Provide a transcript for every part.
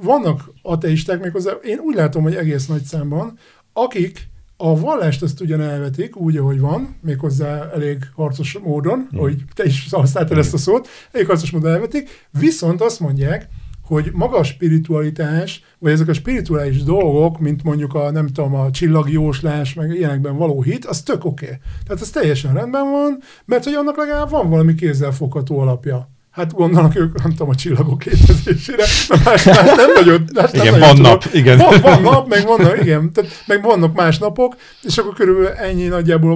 vannak ateisták, méghozzá én úgy látom, hogy egész nagy számban, akik a vallást azt ugyan elvetik, úgy, ahogy van, méghozzá elég harcos módon, hogy te is használtad ezt a szót, elég harcos módon elvetik, viszont azt mondják, hogy maga a spiritualitás, vagy ezek a spirituális dolgok, mint mondjuk a csillagjóslás, meg ilyenekben való hit, az tök oké. Tehát ez teljesen rendben van, mert hogy annak legalább van valami kézzelfogható alapja. Hát gondolnak ők, nem tudom, a csillagok létezésére, más nem nagyon. Igen, van nap, igen. Van nap, meg vannak, igen, tehát meg vannak más napok, és akkor körülbelül ennyi nagyjából a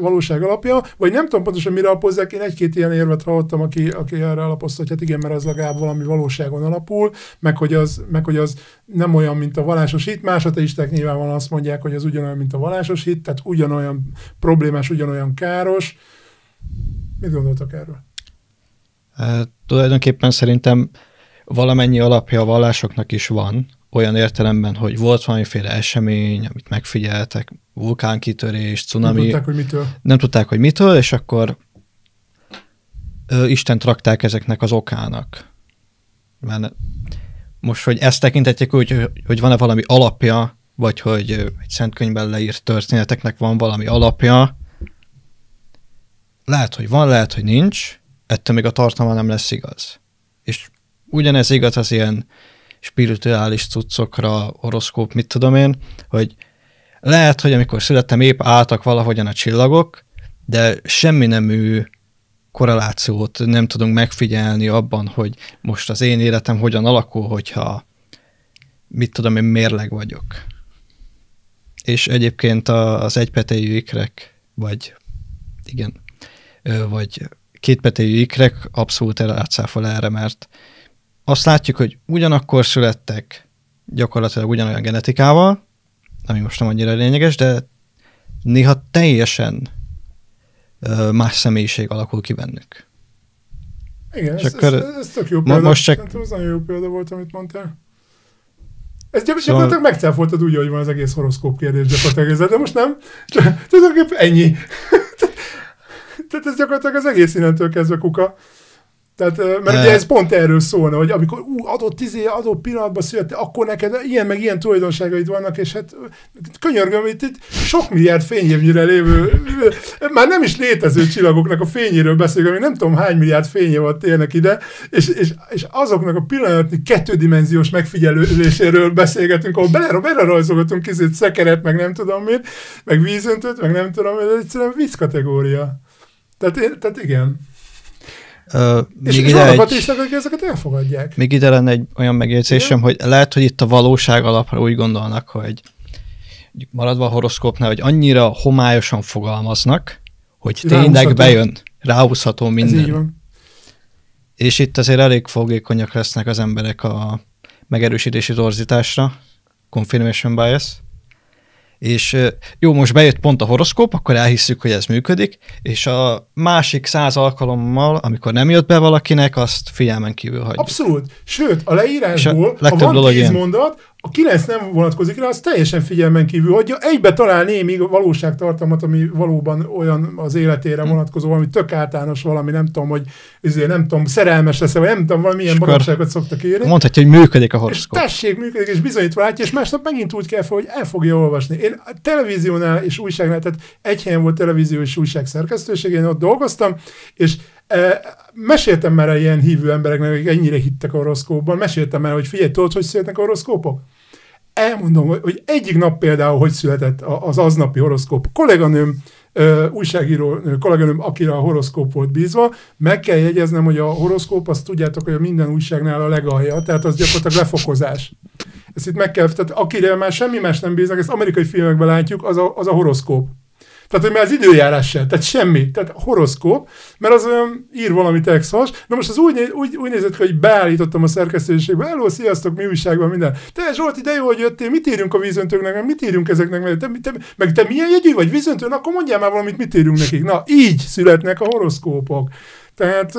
valóság alapja, vagy nem tudom pontosan mire alapozzák, én egy-két ilyen érvet hallottam, aki erre alapozta, hogy hát igen, mert az legalább valami valóságon alapul, meg hogy az nem olyan, mint a vallásos hit, más ateisták nyilvánvalóan azt mondják, hogy az ugyanolyan, mint a vallásos hit, tehát ugyanolyan problémás, ugyanolyan káros. Mit gondoltak erről? Tulajdonképpen szerintem valamennyi alapja a vallásoknak is van, olyan értelemben, hogy volt valamiféle esemény, amit megfigyeltek, vulkánkitörés, cunami. Nem tudták, hogy mitől, és akkor Istent rakták ezeknek az okának. Mert most, hogy ezt tekintetjük úgy, hogy van-e valami alapja, vagy hogy egy szent könyvben leírt történeteknek van valami alapja, lehet, hogy van, lehet, hogy nincs, ettől még a tartalma nem lesz igaz. És ugyanez igaz az ilyen spirituális cuccokra, horoszkóp, mit tudom én, hogy lehet, hogy amikor születtem, épp álltak valahogyan a csillagok, de semmi nemű korrelációt nem tudunk megfigyelni abban, hogy most az én életem hogyan alakul, hogyha mit tudom én, mérleg vagyok. És egyébként az egypetejű ikrek, vagy kétpetejű ikrek abszolút elátszáfol erre, mert azt látjuk, hogy ugyanakkor születtek gyakorlatilag ugyanolyan genetikával, ami most nem annyira lényeges, de néha teljesen más személyiség alakul ki bennük. Igen, ez tök jó példa. Szerintem ez nagyon jó példa volt, amit mondtál. Ez gyakorlatilag megcáfoltad úgy, hogy van az egész horoszkóp kérdés gyakorlatilag, de most nem. Tulajdonképpen ennyi. Tehát ez gyakorlatilag az egész innentől kezdve kuka. Tehát, mert ugye ez pont erről szólna, hogy amikor adott pillanatban születtél, akkor neked ilyen meg ilyen tulajdonságaid vannak, és hát könyörgöm, itt sok milliárd fényévnyire lévő, már nem is létező csillagoknak a fényéről beszélünk, ami nem tudom hány milliárd fényévat térnek ide, és azoknak a pillanatnyi kettődimenziós megfigyeléséről beszélgetünk, ahol belerajzolgatunk szekeret, meg nem tudom mit, meg vízöntöt, meg nem tudom, ez egyszerűen víz kategória. Tehát igen. És vannak is, akik ezeket elfogadják. Még ide lenne egy olyan megjegyzésem, hogy lehet, hogy itt a valóság alapra úgy gondolnak, hogy maradva a horoszkópnál, hogy annyira homályosan fogalmaznak, hogy tényleg bejön, ráhúzható minden. És itt azért elég fogékonyak lesznek az emberek a megerősítési torzításra, confirmation bias, és jó, most bejött pont a horoszkóp, akkor elhisszük, hogy ez működik, és a másik 100 alkalommal, amikor nem jött be valakinek, azt figyelmen kívül hagyjuk. Abszolút. Sőt, a leírásból, ha van 10 mondat, a 9 nem vonatkozik rá, az teljesen figyelmen kívül hagyja, egybe talál némi valóságtartalmat, ami valóban olyan az életére vonatkozó, valami tök általános valami, nem tudom, hogy nem tudom, szerelmes lesz, vagy nem tudom, valamilyen baromságot szoktak írni. Mondhatja, hogy működik a horoszkóp. Tessék, működik, és bizonyítva látja, és másnap megint úgy kell fel, hogy el fogja olvasni. Én a televíziónál és újságnál, tehát egy helyen volt televízió és újság szerkesztőség, én ott dolgoztam, és meséltem már el ilyen hívő embereknek, akik ennyire hittek a horoszkópban, meséltem már, hogy figyelj, tudod, hogy születnek a horoszkópok? Elmondom, hogy egyik nap például, hogy született az aznapi horoszkóp. Kolléganőm, újságíró kolléganőm, akire a horoszkóp volt bízva, meg kell jegyeznem, hogy a horoszkóp, azt tudjátok, hogy a minden újságnál a legalja, tehát az gyakorlatilag lefokozás. Ezt itt meg kell, tehát akire már semmi más nem bíznak, ezt amerikai filmekben látjuk, az a horoszkóp. Tehát, hogy már az időjárás se, tehát semmi, tehát horoszkóp, mert az olyan ír valami texthas. Na most az úgy nézett ki, hogy beállítottam a szerkesztőségbe, hello, sziasztok, mi újságban, minden. Te Zsolti, de jó, hogy jöttél, mit írjunk a vízöntőknek, meg mit írjunk ezeknek, meg te milyen jegyű vagy vízöntő, akkor mondjál már valamit, mit írjunk nekik. Na, így születnek a horoszkópok. Tehát,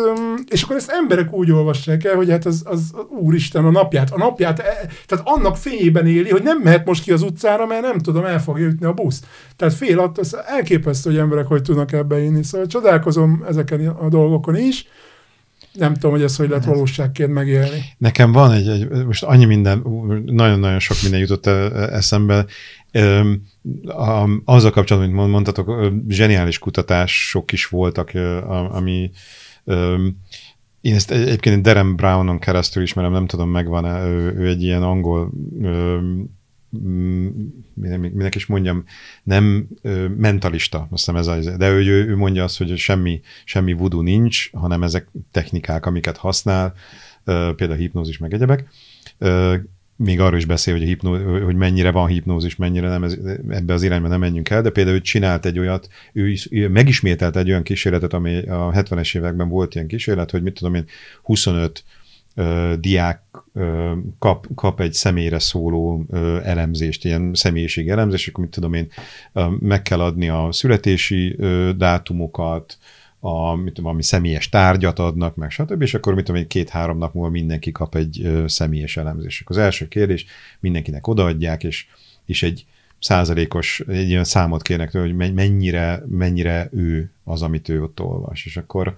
és akkor ezt emberek úgy olvassák el, hogy hát az úristen a napját, tehát annak fényében éli, hogy nem mehet most ki az utcára, mert nem tudom, el fogja ütni a busz. Tehát fél attól, elképesztő, hogy emberek hogy tudnak ebbe inni. Szóval csodálkozom ezeken a dolgokon is, Nem tudom, hogy ez hogy lehet valóságként megélni. Nekem van most annyi minden, nagyon-nagyon sok minden jutott eszembe. Azzal kapcsolatban, mint mondtatok, zseniális kutatások is voltak, ami én ezt egyébként Derren Brownon keresztül ismerem, nem tudom, megvan-e, ő egy ilyen angol, minek is mondjam, nem mentalista, azt hiszem ez az, de ő mondja azt, hogy semmi voodoo nincs, hanem ezek technikák, amiket használ, például hipnózis meg egyebek. Még arról is beszél, hogy mennyire van hipnózis, mennyire nem, ebbe az irányba nem menjünk el, de például ő csinált egy olyat, ő megismételt egy olyan kísérletet, ami a 70-es években volt ilyen kísérlet, hogy mit tudom én, 25 diák kap egy személyre szóló elemzést, ilyen személyiség elemzést, akkor mit tudom én, meg kell adni a születési dátumokat, valami személyes tárgyat adnak, meg stb. És akkor mit tudom én, 2-3 nap múlva mindenki kap egy személyes elemzést. Az első kérdés mindenkinek odaadják, és egy százalékos, egy ilyen számot kérnek tőle, hogy mennyire ő az, amit ő ott olvas. És akkor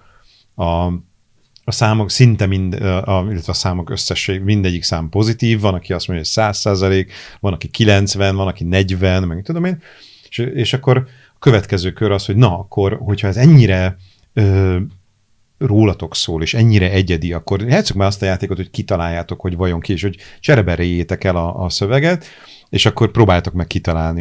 a számok szinte illetve a számok összesség, mindegyik szám pozitív, van, aki azt mondja, hogy 100%, van, aki 90, van, aki 40, meg tudom én, és akkor a következő kör az, hogy na, akkor, hogyha ez ennyire rólatok szól, és ennyire egyedi, akkor játsszuk már azt a játékot, hogy kitaláljátok, hogy vajon ki, és hogy csereberejétek el a szöveget, és akkor próbáljátok meg kitalálni,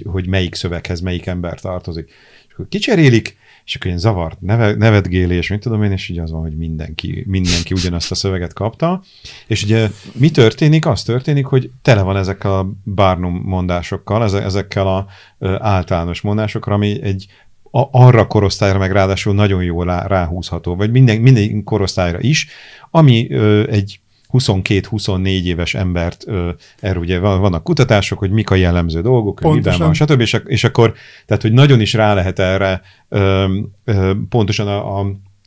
hogy melyik szöveghez melyik ember tartozik. És akkor kicserélik, és akkor ilyen zavart nevetgélés, mit tudom én, és így az van, hogy mindenki ugyanazt a szöveget kapta. És ugye mi történik? Az történik, hogy tele van ezekkel a Barnum mondásokkal, ezekkel az általános mondásokkal, ami arra korosztályra meg ráadásul nagyon jól ráhúzható, vagy minden korosztályra is, ami egy 22-24 éves embert, erről ugye vannak kutatások, hogy mik a jellemző dolgok, miben van, stb. És akkor, tehát, hogy nagyon is rá lehet erre, pontosan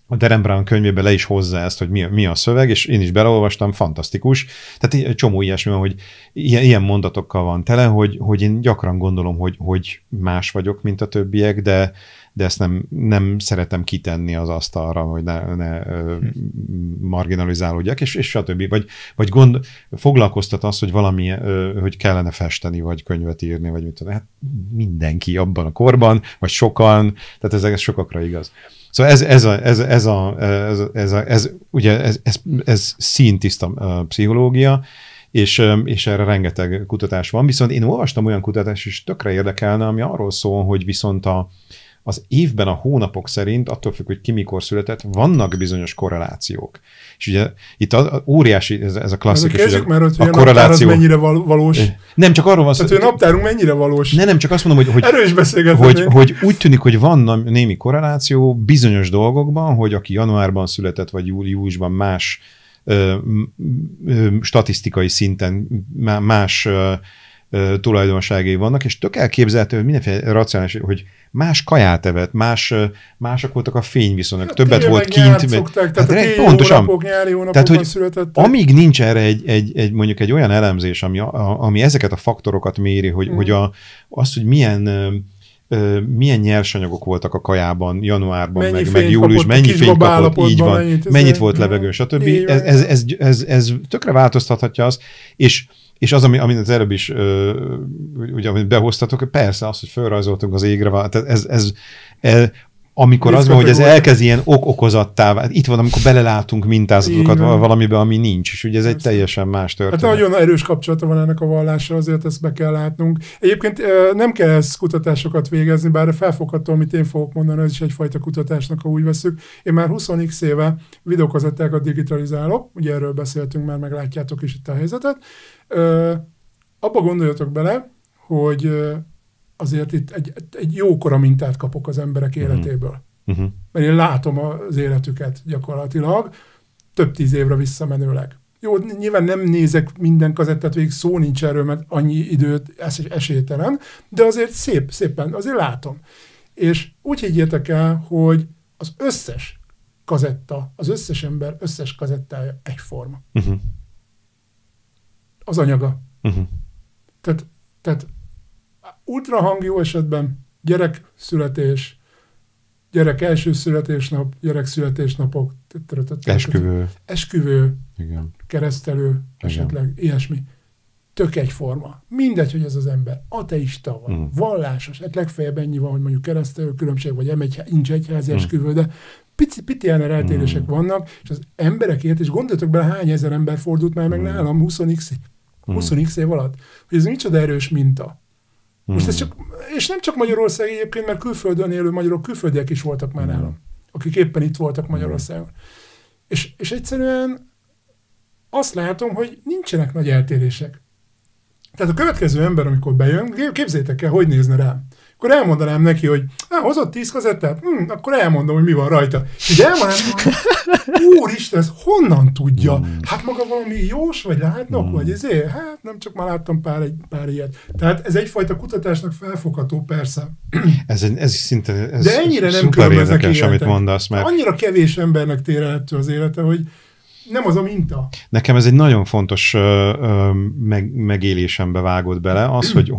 a Derren Brown könyvében le is hozza ezt, hogy mi a szöveg, és én is beleolvastam, fantasztikus. Tehát egy csomó ilyesmi van, hogy ilyen mondatokkal van tele, hogy én gyakran gondolom, hogy más vagyok, mint a többiek, de ezt nem szeretem kitenni az asztalra, hogy ne marginalizálódjak, és stb. Vagy foglalkoztat az, hogy valami, hogy kellene festeni, vagy könyvet írni, vagy mit tudom. Hát mindenki abban a korban, vagy sokan, tehát ez sokakra igaz. Szóval ez színtiszta pszichológia, és erre rengeteg kutatás van. Viszont én olvastam olyan kutatást, és tökre érdekelne, ami arról szól, hogy viszont az évben a hónapok szerint, attól függ, hogy ki mikor született, vannak bizonyos korrelációk. És ugye itt óriási, ez a klasszikus, kezdjük már, hogy a korreláció mennyire valós. Nem, csak arról van szó. Tehát, hogy a naptárunk mennyire valós. Nem, csak azt mondom, hogy úgy tűnik, hogy van némi korreláció bizonyos dolgokban, hogy aki januárban született, vagy júliusban más statisztikai szinten más tulajdonságai vannak, és tök elképzelhető, hogy mindenféle racionális, hogy más kaját evett, mások voltak a fényviszonyok, hát többet volt kint. Szokták, tehát pontosan. Nyári hónapokban születettek. Amíg nincs erre mondjuk egy olyan elemzés, ami ezeket a faktorokat méri, hogy az, hogy milyen nyersanyagok voltak a kajában januárban, meg július, mennyi fény kapott, így van, mennyit volt levegő, stb. Ez tökre változtathatja azt, és az, amit az előbb is ugye, amit behoztatok, persze az, hogy felrajzoltunk az égre, tehát amikor az van, hogy ez elkezd ilyen okozattá, itt van, amikor belelátunk mintázatokat valamiben, ami nincs, és ugye ez egy teljesen más történet. Hát nagyon erős kapcsolata van ennek a vallással, azért ezt be kell látnunk. Egyébként nem kell ezt kutatásokat végezni, bár felfogható, amit én fogok mondani, ez is egyfajta kutatásnak, ha úgy veszük. Én már 20x éve videókazettákat digitalizálok, ugye erről beszéltünk már, meglátjátok is itt a helyzetet. Abba gondoljatok bele, hogy azért itt egy jókora mintát kapok az emberek életéből. Uh-huh. Mert én látom az életüket gyakorlatilag, több 10 évre visszamenőleg. Jó, nyilván nem nézek minden kazettát végig, szó nincs erről, mert annyi időt esélytelen, de azért szépen, azért látom. És úgy higgyétek el, hogy az összes kazetta, az összes ember összes kazettája egyforma. Uh-huh. Az anyaga. Uh-huh. Tehát ultrahang jó esetben, gyerekszületés, gyerek első születésnap, gyerek születésnapok, esküvő, igen. keresztelő, esetleg ilyesmi. Tök egyforma. Mindegy, hogy ez az ember ateista van, vallásos, hát legfeljebb ennyi van, hogy mondjuk keresztelő különbség, vagy nincs egyházi esküvő, de pici eltérések vannak, és az emberekért, és gondoljatok bele, hány ezer ember fordult már meg nálam 20x év alatt, hogy ez micsoda erős minta. Most ez csak, és nem csak Magyarország egyébként, mert külföldön élő magyarok, külföldiek is voltak már nálam, akik éppen itt voltak Magyarországon. És egyszerűen azt látom, hogy nincsenek nagy eltérések. Tehát a következő ember, amikor bejön, képzeljétek el, hogy nézne rám. Akkor elmondanám neki, hogy hozott 10 kazettát? Akkor elmondom, hogy mi van rajta. És így elmondanám, úristen, ez honnan tudja? Hát maga valami jós, vagy látnok, vagy ezért? Hát nem csak már láttam pár ilyet. Tehát ez egyfajta kutatásnak felfogható, persze. Ez szinte de ennyire nem különböznek életek. Amit mondasz, mert... Annyira kevés embernek tér el ettől az élete, hogy nem az a minta. Nekem ez egy nagyon fontos megélésembe vágott bele, az, hogy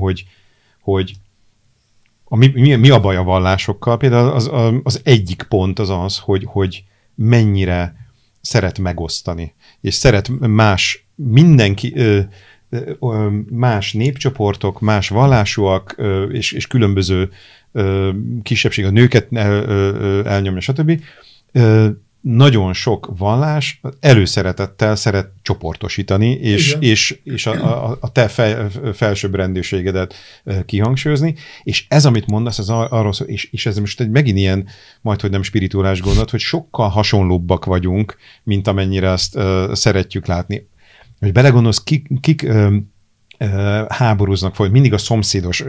mi a baj a vallásokkal? Például az egyik pont az, hogy mennyire szeret megosztani, és szeret más népcsoportok, más vallásúak, és különböző kisebbség, a nőket elnyomja, stb. Nagyon sok vallás előszeretettel szeret csoportosítani, és a te felsőbbrendűségedet kihangsúlyozni, és ez, amit mondasz, ez arról szól, és ez most megint ilyen, majdhogy nem spirituális gondolat, hogy sokkal hasonlóbbak vagyunk, mint amennyire ezt szeretjük látni. Hogy belegondolsz, kik háborúznak, vagy mindig a szomszédos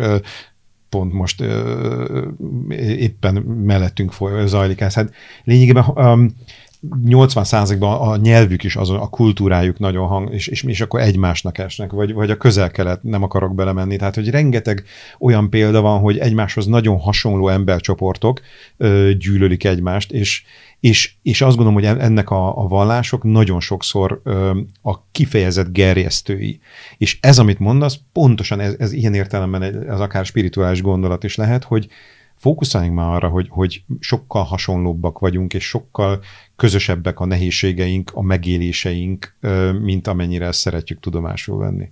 pont most éppen mellettünk zajlik ez. Hát lényegében 80%-ban a nyelvük is azon, a kultúrájuk nagyon és akkor egymásnak esnek, vagy a Közel-Kelet, nem akarok belemenni. Tehát, hogy rengeteg olyan példa van, hogy egymáshoz nagyon hasonló embercsoportok gyűlölik egymást, és azt gondolom, hogy ennek a vallások nagyon sokszor a kifejezett gerjesztői. És ez, amit mondasz, pontosan ez ilyen értelemben ez akár spirituális gondolat is lehet, hogy fókuszáljunk már arra, hogy sokkal hasonlóbbak vagyunk, és sokkal közösebbek a nehézségeink, a megéléseink, mint amennyire ezt szeretjük tudomásul venni.